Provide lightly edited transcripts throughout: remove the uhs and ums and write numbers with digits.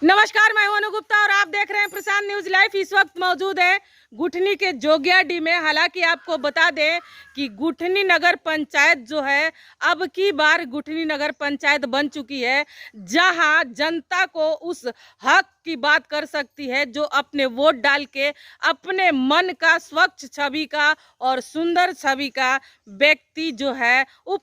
नमस्कार, मैं हूं अनु गुप्ता और आप देख रहे हैं प्रशांत न्यूज लाइव। इस वक्त मौजूद है गुठनी के जोगियाडीह में। हालांकि आपको बता दें कि गुठनी नगर पंचायत जो है अब की बार गुठनी नगर पंचायत बन चुकी है, जहां जनता को उस हक की बात कर सकती है जो अपने वोट डाल के अपने मन का स्वच्छ छवि का और सुंदर छवि का व्यक्ति जो है उप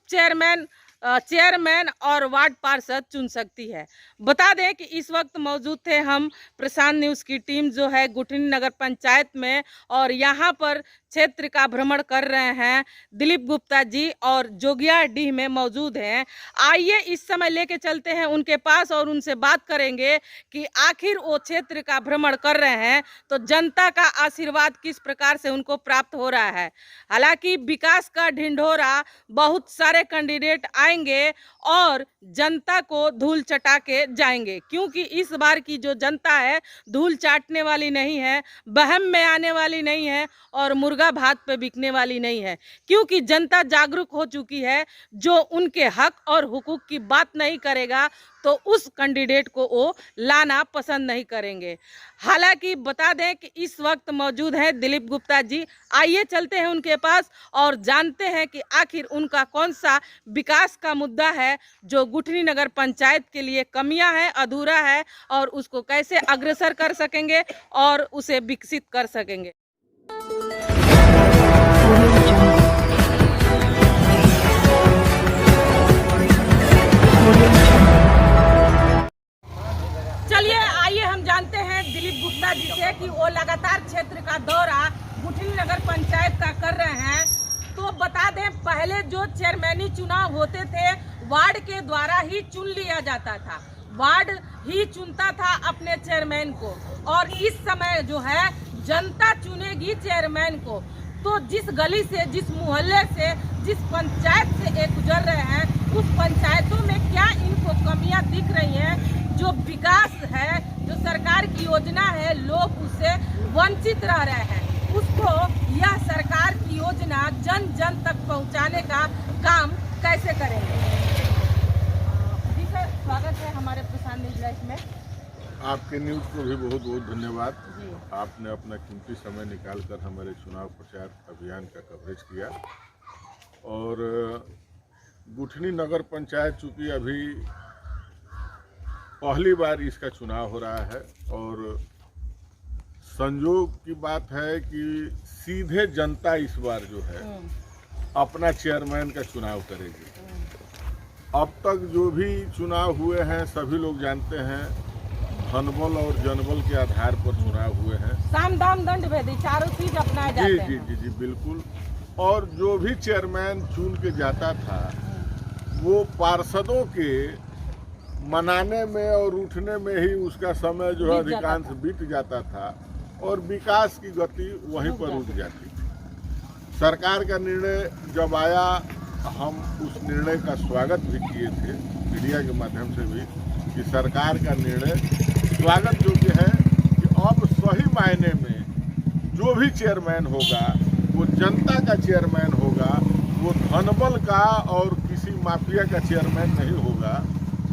चेयरमैन और वार्ड पार्षद चुन सकती है। बता दें कि इस वक्त मौजूद थे हम प्रशांत न्यूज़ की टीम जो है गुठनी नगर पंचायत में, और यहाँ पर क्षेत्र का भ्रमण कर रहे हैं दिलीप गुप्ता जी और जोगियाडीह में मौजूद हैं। आइए इस समय लेके चलते हैं उनके पास और उनसे बात करेंगे कि आखिर वो क्षेत्र का भ्रमण कर रहे हैं तो जनता का आशीर्वाद किस प्रकार से उनको प्राप्त हो रहा है। हालांकि विकास का ढिंढोरा बहुत सारे कैंडिडेट आएंगे और जनता को धूल चटा के जाएंगे, क्योंकि इस बार की जो जनता है धूल चाटने वाली नहीं है, बहम में आने वाली नहीं है और मुर्गा भात पे बिकने वाली नहीं है, क्योंकि जनता जागरूक हो चुकी है। जो उनके हक और हुकूक की बात नहीं करेगा तो उस कैंडिडेट को वो लाना पसंद नहीं करेंगे। हालांकि बता दें कि इस वक्त मौजूद है दिलीप गुप्ता जी। आइए चलते हैं उनके पास और जानते हैं कि आखिर उनका कौन सा विकास का मुद्दा है जो गुठनी नगर पंचायत के लिए कमियां है, अधूरा है, और उसको कैसे अग्रसर कर सकेंगे और उसे विकसित कर सकेंगे। चलिए आइए हम जानते हैं दिलीप गुप्ता जी से कि वो लगातार क्षेत्र का दौरा गुठनी नगर पंचायत का कर रहे हैं। तो बता दें, पहले जो चेयरमैनी चुनाव होते थे वार्ड के द्वारा ही चुन लिया जाता था, वार्ड ही चुनता था अपने चेयरमैन को, और इस समय जो है जनता चुनेगी चेयरमैन को। तो जिस गली से, जिस मोहल्ले से, जिस पंचायत से एक गुजर रहे हैं, उस पंचायतों में क्या इनको कमियां दिख रही हैं, जो विकास है, जो सरकार की योजना है, लोग उससे वंचित रह रहे हैं, उसको यह सरकार की योजना जन जन तक पहुंचाने का काम कैसे करेंगे। जी सर, स्वागत है हमारे प्रशांत न्यूज लाइव में। आपके न्यूज़ को भी बहुत बहुत धन्यवाद। आपने अपना कीमती समय निकालकर हमारे चुनाव प्रचार अभियान का कवरेज किया। और गुठनी नगर पंचायत चूँकि अभी पहली बार इसका चुनाव हो रहा है, और संयोग की बात है कि सीधे जनता इस बार जो है अपना चेयरमैन का चुनाव करेगी। अब तक जो भी चुनाव हुए हैं सभी लोग जानते हैं धनबल और जनबल के आधार पर चुनाव हुए हैं। साम दाम दंड भेदी चारों चीज अपनाए जाते हैं। जी जी जी बिल्कुल। और जो भी चेयरमैन चुन के जाता था वो पार्षदों के मनाने में और उठने में ही उसका समय जो है अधिकांश बीत जाता था, और विकास की गति वहीं पर रुक जाती थी। सरकार का निर्णय जब आया, हम उस निर्णय का स्वागत भी किए थे मीडिया के माध्यम से भी, कि सरकार का निर्णय स्वागत योग्य है कि अब सही मायने में जो भी चेयरमैन होगा वो जनता का चेयरमैन होगा, वो धनबल का और किसी माफिया का चेयरमैन नहीं होगा,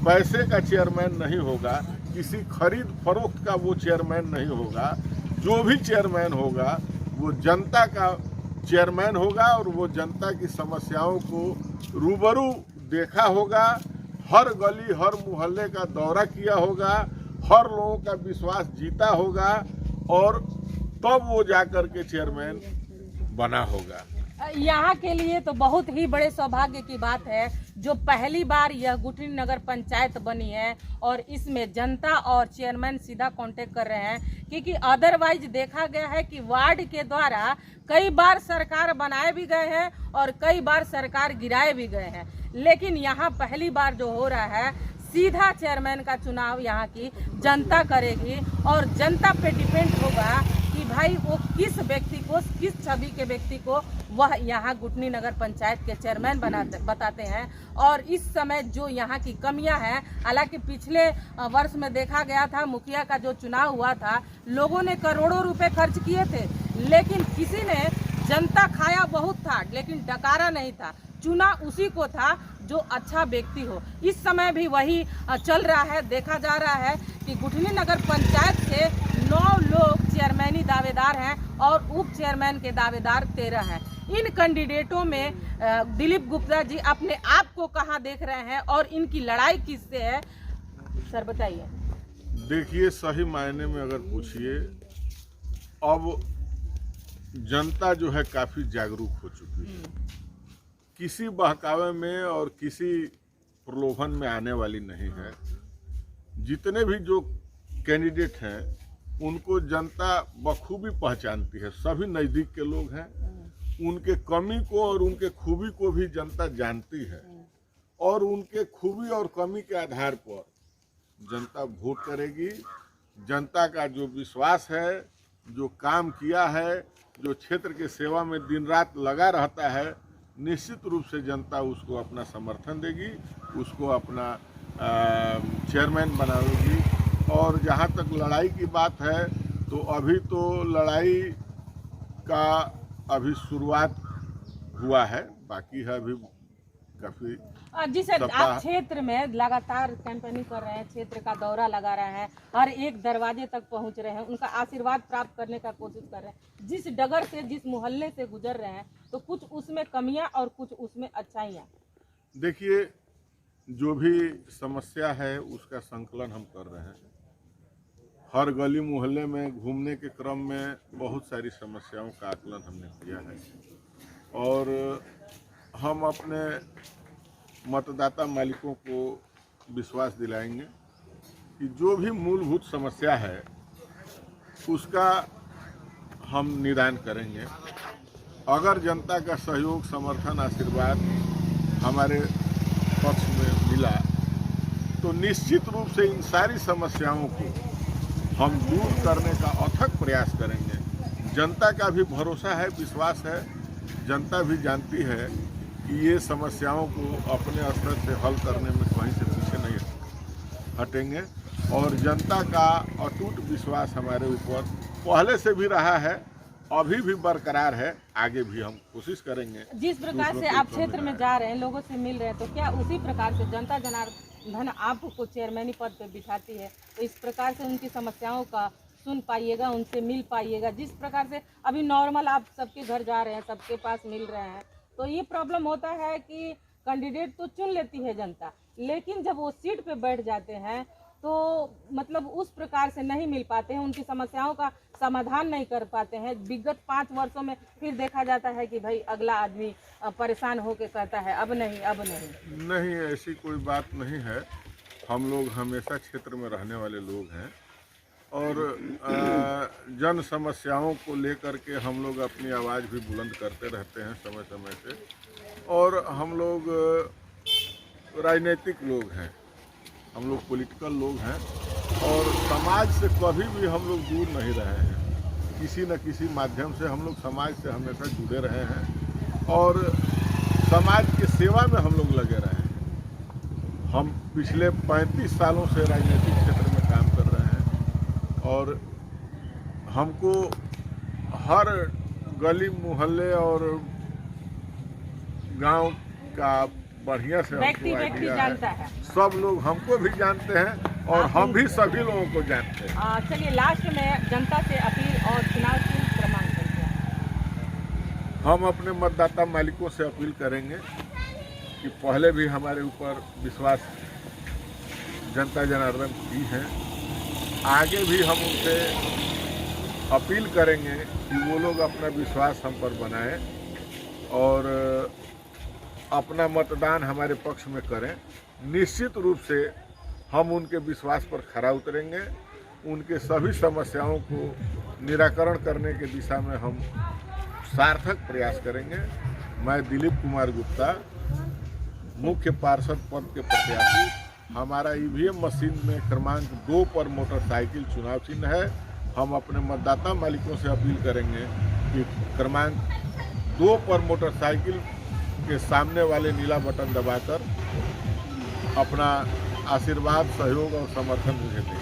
पैसे का चेयरमैन नहीं होगा, किसी खरीद फरोख्त का वो चेयरमैन नहीं होगा। जो भी चेयरमैन होगा वो जनता का चेयरमैन होगा, और वो जनता की समस्याओं को रूबरू देखा होगा, हर गली हर मोहल्ले का दौरा किया होगा, हर लोगों का विश्वास जीता होगा, और तब वो जाकर के चेयरमैन बना होगा। यहाँ के लिए तो बहुत ही बड़े सौभाग्य की बात है जो पहली बार यह गुठनी नगर पंचायत बनी है, और इसमें जनता और चेयरमैन सीधा कांटेक्ट कर रहे हैं, क्योंकि अदरवाइज देखा गया है कि वार्ड के द्वारा कई बार सरकार बनाए भी गए हैं और कई बार सरकार गिराए भी गए हैं, लेकिन यहाँ पहली बार जो हो रहा है सीधा चेयरमैन का चुनाव यहाँ की जनता करेगी, और जनता पे डिपेंड होगा कि भाई वो किस व्यक्ति को, किस छवि के व्यक्ति को वह यहाँ गुठनी नगर पंचायत के चेयरमैन बताते हैं। और इस समय जो यहाँ की कमियां हैं, हालांकि पिछले वर्ष में देखा गया था मुखिया का जो चुनाव हुआ था, लोगों ने करोड़ों रुपए खर्च किए थे, लेकिन किसी ने, जनता खाया बहुत था लेकिन डकारा नहीं था, चुना उसी को था जो अच्छा व्यक्ति हो। इस समय भी वही चल रहा है। देखा जा रहा है कि गुठनी नगर पंचायत से 9 लोग चेयरमैनी दावेदार हैं और उप चेयरमैन के दावेदार 13 हैं। इन कैंडिडेटों में दिलीप गुप्ता जी अपने आप को कहाँ देख रहे हैं और इनकी लड़ाई किससे है, सर बताइए। देखिए, सही मायने में अगर पूछिए, अब जनता जो है काफी जागरूक हो चुकी है, किसी बहकावे में और किसी प्रलोभन में आने वाली नहीं है। जितने भी जो कैंडिडेट हैं उनको जनता बखूबी पहचानती है, सभी नज़दीक के लोग हैं। उनके कमी को और उनके खूबी को भी जनता जानती है और उनके खूबी और कमी के आधार पर जनता वोट करेगी। जनता का जो विश्वास है, जो काम किया है, जो क्षेत्र के सेवा में दिन रात लगा रहता है, निश्चित रूप से जनता उसको अपना समर्थन देगी, उसको अपना चेयरमैन बनाएगी। और जहाँ तक लड़ाई की बात है, तो अभी तो लड़ाई का अभी शुरुआत हुआ है, बाकी है अभी काफ़ी। जी सर, आप क्षेत्र में लगातार कैंपेनिंग कर रहे हैं, क्षेत्र का दौरा लगा रहे हैं, हर एक दरवाजे तक पहुंच रहे हैं, उनका आशीर्वाद प्राप्त करने का कोशिश कर रहे हैं। जिस डगर से, जिस मोहल्ले से गुजर रहे हैं, तो कुछ उसमें कमियां और कुछ उसमें अच्छाइयां। देखिए, जो भी समस्या है उसका संकलन हम कर रहे हैं। हर गली मोहल्ले में घूमने के क्रम में बहुत सारी समस्याओं का आकलन हमने किया है और हम अपने मतदाता मालिकों को विश्वास दिलाएंगे कि जो भी मूलभूत समस्या है उसका हम निदान करेंगे। अगर जनता का सहयोग, समर्थन, आशीर्वाद हमारे पक्ष में मिला तो निश्चित रूप से इन सारी समस्याओं को हम दूर करने का अथक प्रयास करेंगे। जनता का भी भरोसा है, विश्वास है, जनता भी जानती है कि ये समस्याओं को अपने स्तर से हल करने में कहीं से पीछे नहीं हटेंगे और जनता का अटूट विश्वास हमारे ऊपर पहले से भी रहा है, अभी भी बरकरार है, आगे भी हम कोशिश करेंगे। जिस प्रकार से आप क्षेत्र में जा रहे हैं, लोगों से मिल रहे हैं, तो क्या उसी प्रकार से जनता जनार्दन आपको चेयरमैनी पद पर बिठाती है तो इस प्रकार से उनकी समस्याओं का सुन पाइएगा, उनसे मिल पाइएगा। जिस प्रकार से अभी नॉर्मल आप सबके घर जा रहे हैं, सबके पास मिल रहे हैं, तो ये प्रॉब्लम होता है कि कैंडिडेट तो चुन लेती है जनता, लेकिन जब वो सीट पे बैठ जाते हैं तो मतलब उस प्रकार से नहीं मिल पाते हैं, उनकी समस्याओं का समाधान नहीं कर पाते हैं। विगत 5 वर्षों में फिर देखा जाता है कि भाई अगला आदमी परेशान होकर कहता है अब नहीं, अब नहीं। नहीं, ऐसी कोई बात नहीं है। हम लोग हमेशा क्षेत्र में रहने वाले लोग हैं और जन समस्याओं को लेकर के हम लोग अपनी आवाज़ भी बुलंद करते रहते हैं समय समय से। और हम लोग राजनीतिक लोग हैं, हम लोग पॉलिटिकल लोग हैं और समाज से कभी भी हम लोग दूर नहीं रहे हैं। किसी न किसी माध्यम से हम लोग समाज से हमेशा जुड़े रहे हैं और समाज की सेवा में हम लोग लगे रहे हैं। हम पिछले 35 सालों से राजनीतिक क्षेत्र में काम कर रहे हैं और हमको हर गली मोहल्ले और गांव का बढ़िया से व्यक्ति जानता है। सब लोग हमको भी जानते हैं और हम भी सभी लोगों को जानते हैं। चलिए, लास्ट में जनता से अपील और चुनाव चिन्ह क्रमांक करते हैं। हम अपने मतदाता मालिकों से अपील करेंगे कि पहले भी हमारे ऊपर विश्वास जनता जनार्दन की है, आगे भी हम उनसे अपील करेंगे कि वो लोग अपना विश्वास हम पर बनाएं और अपना मतदान हमारे पक्ष में करें। निश्चित रूप से हम उनके विश्वास पर खरा उतरेंगे, उनके सभी समस्याओं को निराकरण करने के दिशा में हम सार्थक प्रयास करेंगे। मैं दिलीप कुमार गुप्ता, मुख्य पार्षद पद के प्रत्याशी, हमारा ईवीएम मशीन में क्रमांक 2 पर मोटरसाइकिल चुनाव चिन्ह है। हम अपने मतदाता मालिकों से अपील करेंगे कि क्रमांक 2 पर मोटरसाइकिल के सामने वाले नीला बटन दबाकर अपना आशीर्वाद, सहयोग और समर्थन मुझे दें।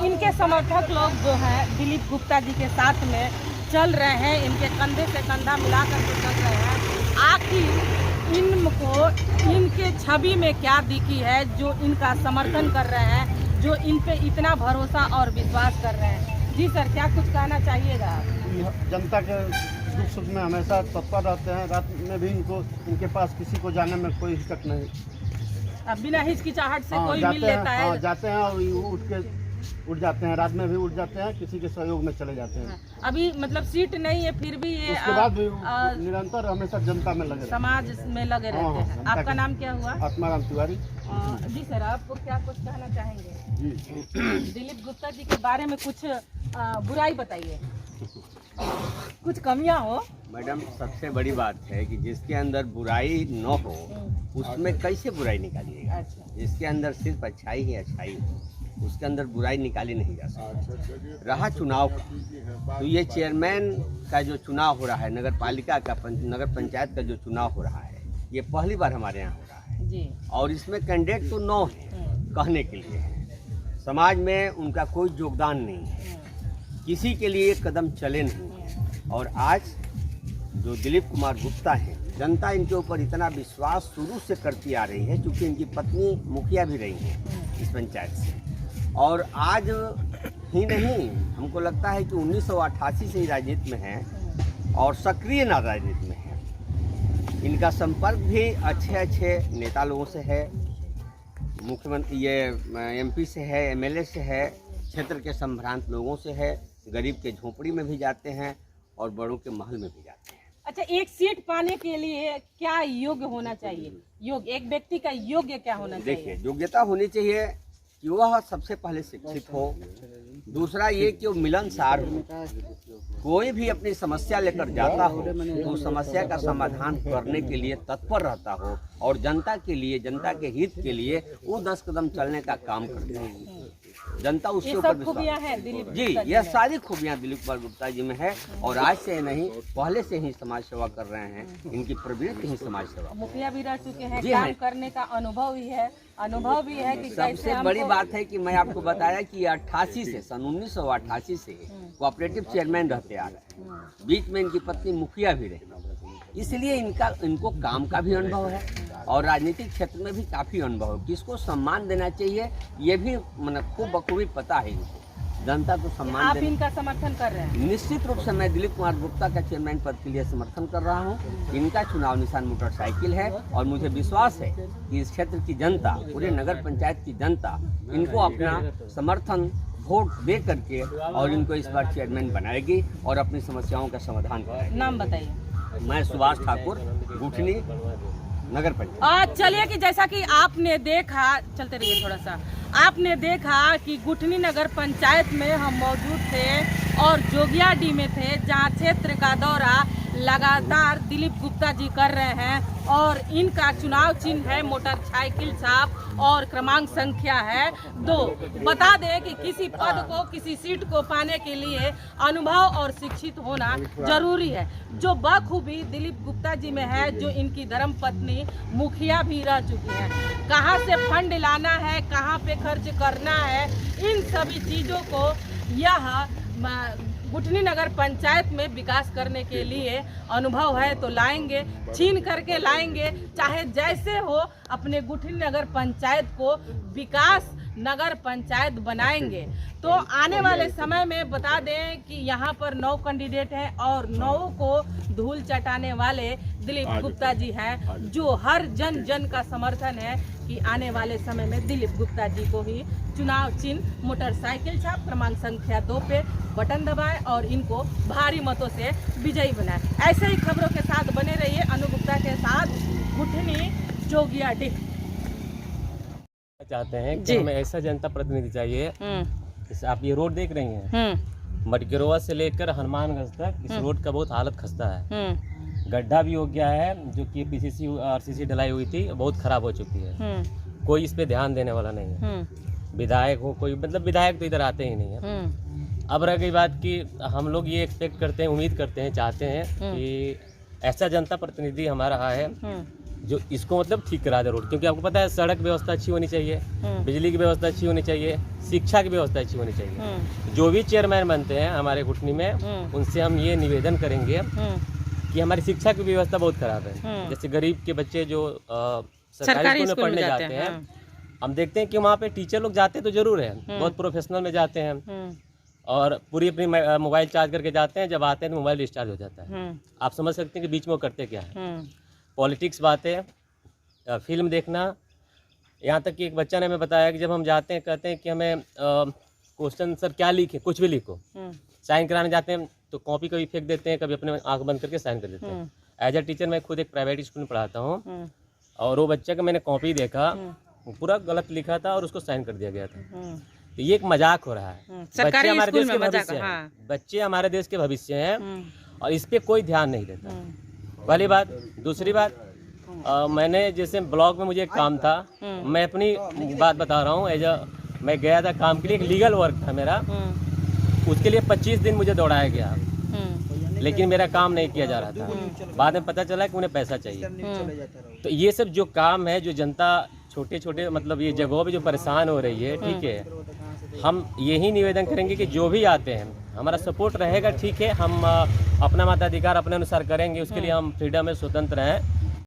इनके समर्थक लोग जो हैं दिलीप गुप्ता जी के साथ में चल रहे हैं, इनके कंधे से कंधा मिलाकर के चल रहे हैं। आखिर इनको इनके छवि में क्या दिखी है जो इनका समर्थन कर रहे हैं, जो इन पे इतना भरोसा और विश्वास कर रहे हैं। जी सर, क्या कुछ कहना चाहिएगा आप? जनता के दुख सुख में हमेशा तत्पर रहते हैं। रात में भी इनके पास किसी को जाने में कोई हिचक नहीं। अब बिना हिचकिचाहट से कोई जाते मिल लेता हैं, है। जाते हैं और उठ जाते हैं। रात में भी उठ जाते हैं, किसी के सहयोग में चले जाते हैं। अभी मतलब सीट नहीं है फिर भी ये उसके बाद भी निरंतर हमेशा जनता में लगे समाज में लगे रहते हैं। आपका नाम क्या हुआ? आत्माराम तिवारी। जी सर, आपको क्या कुछ कहना चाहेंगे? जी, दिलीप गुप्ता जी के बारे में कुछ बुराई बताइए, कुछ कमियां हो। मैडम, सबसे बड़ी बात है कि जिसके अंदर बुराई न हो उसमें कैसे बुराई निकालिएगा। अच्छा। जिसके अंदर सिर्फ अच्छाई ही अच्छाई हो उसके अंदर बुराई निकाली नहीं जा सकती। रहा चुनाव का, तो ये चेयरमैन का जो चुनाव हो रहा है, नगर पालिका का नगर पंचायत का जो चुनाव हो रहा है, ये पहली बार हमारे यहाँ हो रहा है जी। और इसमें कैंडिडेट तो 9 है कहने के लिए। समाज में उनका कोई योगदान नहीं है, किसी के लिए कदम चले नहीं। और आज जो दिलीप कुमार गुप्ता हैं, जनता इनके ऊपर इतना विश्वास शुरू से करती आ रही है, क्योंकि इनकी पत्नी मुखिया भी रही हैं इस पंचायत से। और आज ही नहीं, हमको लगता है कि 1988 से ही राजनीति में है और सक्रिय राजनीति में है। इनका संपर्क भी अच्छे अच्छे नेता लोगों से है, मुख्यमंत्री ये MP से है, MLA से है, क्षेत्र के संभ्रांत लोगों से है, गरीब के झोपड़ी में भी जाते हैं और बड़ों के महल में भी जाते हैं। अच्छा, एक सीट पाने के लिए क्या योग्य होना चाहिए? योग्य, एक व्यक्ति का योग्य क्या होना चाहिए? देखिए, योग्यता होनी चाहिए कि वह सबसे पहले शिक्षित हो, दूसरा ये कि वो मिलनसार हो। कोई भी अपनी समस्या लेकर जाता हो तो उस समस्या का समाधान करने के लिए तत्पर रहता हो और जनता के लिए, जनता के हित के लिए वो 10 कदम चलने का काम करते हैं। जनता उसके ऊपर खूबियां हैं दिलीप जी, यह सारी खूबियां दिलीप कुमार गुप्ता जी में है और आज से नहीं, पहले से ही समाज सेवा कर रहे हैं। इनकी प्रवृत्ति ही समाज सेवा। मुखिया भी रह चुके हैं, जी काम हाँ। करने का अनुभव भी है कि सबसे बड़ी बात है कि मैं आपको बताया कि 88 से, सन 1988 से कोऑपरेटिव चेयरमैन रहते आ रहे हैं। बीच में इनकी पत्नी मुखिया भी रही, इसलिए इनको काम का भी अनुभव है और राजनीतिक क्षेत्र में भी काफ़ी अनुभव है। किसको सम्मान देना चाहिए ये भी मतलब खूब बखूबी पता है इनको। जनता को सम्मान आप देना। इनका समर्थन कर रहे हैं? निश्चित रूप से मैं दिलीप कुमार गुप्ता का चेयरमैन पद के लिए समर्थन कर रहा हूं। इनका चुनाव निशान मोटरसाइकिल है और मुझे विश्वास है कि इस क्षेत्र की जनता, पूरे नगर पंचायत की जनता इनको अपना समर्थन वोट दे करके और इनको इस बार चेयरमैन बनाएगी और अपनी समस्याओं का समाधान कराएगी। नाम बताइए। मैं सुभाष ठाकुर, गुठनी नगर पंचायत। चलिए कि जैसा कि आपने देखा, चलते रहिए थोड़ा सा, आपने देखा कि गुठनी नगर पंचायत में हम मौजूद थे और जोगियाडीह में थे, जहां क्षेत्र का दौरा लगातार दिलीप गुप्ता जी कर रहे हैं और इनका चुनाव चिन्ह है मोटरसाइकिल छाप और क्रमांक संख्या है 2। बता दें कि किसी पद को, किसी सीट को पाने के लिए अनुभव और शिक्षित होना जरूरी है, जो बखूबी दिलीप गुप्ता जी में है, जो इनकी धर्म पत्नी मुखिया भी रह चुकी हैं। कहां से फंड लाना है, कहां पे खर्च करना है, इन सभी चीज़ों को यह गुठनी नगर पंचायत में विकास करने के लिए अनुभव है तो लाएंगे, छीन करके लाएंगे, चाहे जैसे हो अपने गुठनी नगर पंचायत को विकास नगर पंचायत बनाएंगे। तो आने वाले समय में बता दें कि यहाँ पर 9 कैंडिडेट हैं और 9 को धूल चटाने वाले दिलीप गुप्ता जी हैं, जो हर जन जन का समर्थन है कि आने वाले समय में दिलीप गुप्ता जी को ही चुनाव चिन्ह मोटरसाइकिल छाप क्रमांक संख्या 2 पे बटन दबाएं और इनको भारी मतों से विजयी बनाएं। ऐसे ही खबरों के साथ बने रहिए अनु गुप्ता के साथ, गुठनी जोगियाडीह। चाहते हैं कि हमें ऐसा जनता प्रतिनिधि चाहिए। जैसे आप ये रोड देख रही हैं, मटगिरोवा से लेकर हनुमानगंज तक इस रोड का बहुत हालत खस्ता है। गड्ढा भी हो गया है, जो कि PCC RCC ढलाई हुई थी, बहुत खराब हो चुकी है। कोई इस पे ध्यान देने वाला नहीं है। विधायक हो कोई, मतलब विधायक तो इधर आते ही नहीं है। अब रह गई बात कि हम लोग ये एक्सपेक्ट करते हैं, उम्मीद करते हैं, चाहते हैं कि ऐसा जनता प्रतिनिधि हमारा है जो इसको मतलब ठीक करा दे रोड, क्योंकि आपको पता है सड़क व्यवस्था अच्छी होनी चाहिए, बिजली की व्यवस्था अच्छी होनी चाहिए, शिक्षा की व्यवस्था अच्छी होनी चाहिए। जो भी चेयरमैन बनते हैं हमारे गुठनी में, उनसे हम ये निवेदन करेंगे कि हमारी शिक्षा की व्यवस्था बहुत खराब है। जैसे गरीब के बच्चे जो सरकारी स्कूल में पढ़ने जाते हैं, हम देखते हैं कि वहाँ पे टीचर लोग जाते तो जरूर हैं, बहुत प्रोफेशनल में जाते हैं और पूरी अपनी मोबाइल चार्ज करके जाते हैं, जब आते हैं तो मोबाइल डिस्चार्ज हो जाता है। आप समझ सकते हैं कि बीच में वो करते क्या है। पॉलिटिक्स बातें, फिल्म देखना, यहाँ तक कि एक बच्चा ने हमें बताया कि जब हम जाते हैं कहते हैं कि हमें क्वेश्चन सर क्या लिखे, कुछ भी लिखो, साइन कराने जाते हैं तो कॉपी कभी फेंक देते हैं, कभी अपने आंख बंद करके साइन कर देते हैं। एज अ टीचर मैं खुद एक प्राइवेट स्कूल में पढ़ाता हूँ और वो बच्चे का मैंने कॉपी देखा, पूरा गलत लिखा था और उसको साइन कर दिया गया था। तो ये एक मजाक हो रहा है। बच्चे हमारे देश के भविष्य हैं, बच्चे हमारे देश के भविष्य हैं और इस पे कोई ध्यान नहीं देता। पहली बात। दूसरी बात, मैंने जैसे ब्लॉक में मुझे एक काम था, मैं अपनी बात बता रहा हूँ, मैं गया था काम के लिए, एक लीगल वर्क था मेरा, उसके लिए 25 दिन मुझे दौड़ाया गया, लेकिन मेरा काम नहीं किया जा रहा था। बाद में पता चला कि उन्हें पैसा चाहिए। तो ये सब जो काम है, जो जनता छोटे छोटे मतलब ये जगहों पे जो परेशान हो रही है, ठीक है, हम यही निवेदन करेंगे कि जो भी आते हैं हमारा सपोर्ट रहेगा, ठीक है, हम अपना मताधिकार अपने अनुसार करेंगे, उसके लिए हम फ्रीडम में स्वतंत्र हैं।